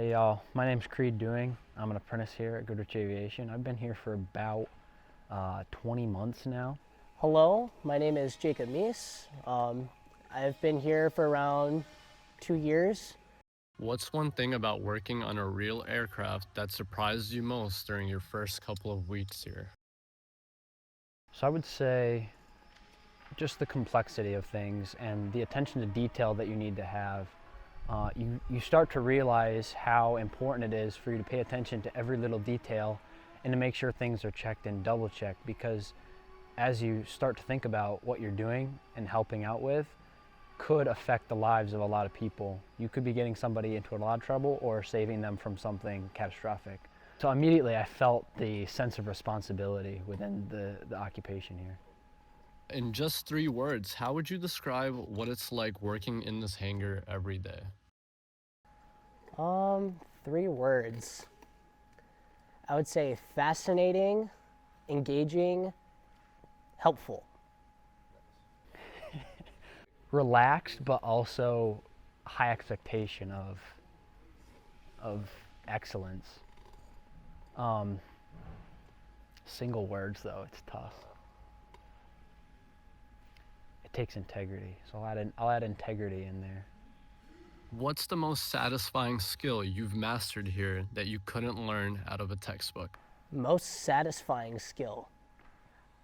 Hey y'all, my name's Creed Doing. I'm an apprentice here at Goodrich Aviation. I've been here for about 20 months now. Hello, my name is Jacob Meese. I've been here for around 2 years. What's one thing about working on a real aircraft that surprised you most during your first couple of weeks here? So I would say just the complexity of things and the attention to detail that you need to have. You start to realize how important it is for you to pay attention to every little detail and to make sure things are checked and double checked, because as you start to think about what you're doing and helping out with could affect the lives of a lot of people. You could be getting somebody into a lot of trouble or saving them from something catastrophic. So immediately I felt the sense of responsibility within the occupation here. In just 3 words, how would you describe what it's like working in this hangar every day? 3 words. I would say fascinating, engaging, helpful. Relaxed, but also high expectation of excellence. Single words though, it's tough. It takes integrity, so I'll add integrity in there. What's the most satisfying skill you've mastered here that you couldn't learn out of a textbook? Most satisfying skill.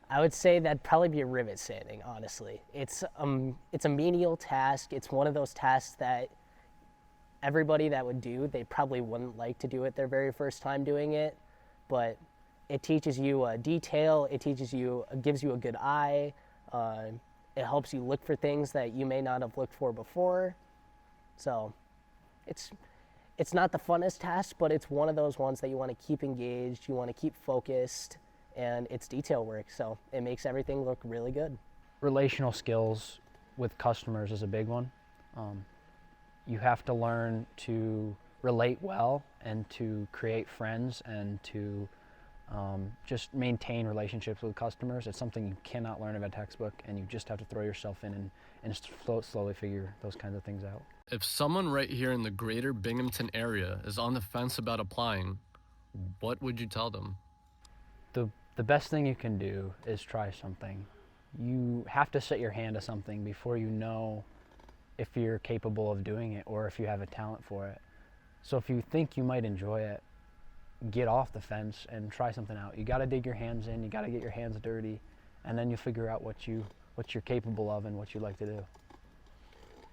I would say that'd probably be rivet sanding, honestly. It's a menial task. It's one of those tasks that everybody that would do, they probably wouldn't like to do it their very first time doing it, but it teaches you detail, it gives you a good eye, it helps you look for things that you may not have looked for before. So it's not the funnest task, but it's one of those ones that you want to keep engaged, you want to keep focused, and it's detail work, so it makes everything look really good. Relational skills with customers is a big one. You have to learn to relate well and to create friends and to just maintain relationships with customers. It's something you cannot learn in a textbook, and you just have to throw yourself in and slowly figure those kinds of things out. If someone right here in the Greater Binghamton area is on the fence about applying, what would you tell them? The best thing you can do is try something. You have to set your hand to something before you know if you're capable of doing it or if you have a talent for it. So if you think you might enjoy it, get off the fence and try something out. You got to dig your hands in, you got to get your hands dirty, and then you figure out what you're capable of and what you like to do.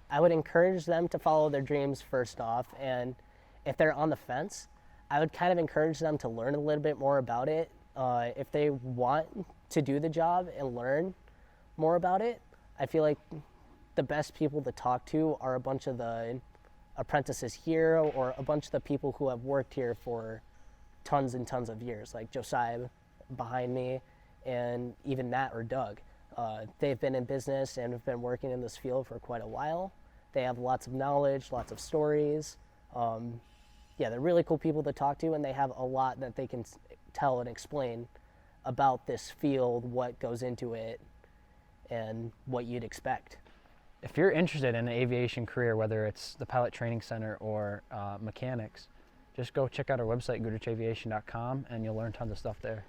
I would encourage them to follow their dreams first off, and if they're on the fence, I would kind of encourage them to learn a little bit more about it. If they want to do the job and learn more about it, I feel like the best people to talk to are a bunch of the apprentices here or a bunch of the people who have worked here for tons and tons of years, like Josiah behind me, and even Nat or Doug. They've been in business and have been working in this field for quite a while. They have lots of knowledge, lots of stories. They're really cool people to talk to, and they have a lot that they can tell and explain about this field, what goes into it, and what you'd expect. If you're interested in an aviation career, whether it's the Pilot Training Center or mechanics, just go check out our website, goodrichaviation.com, and you'll learn tons of stuff there.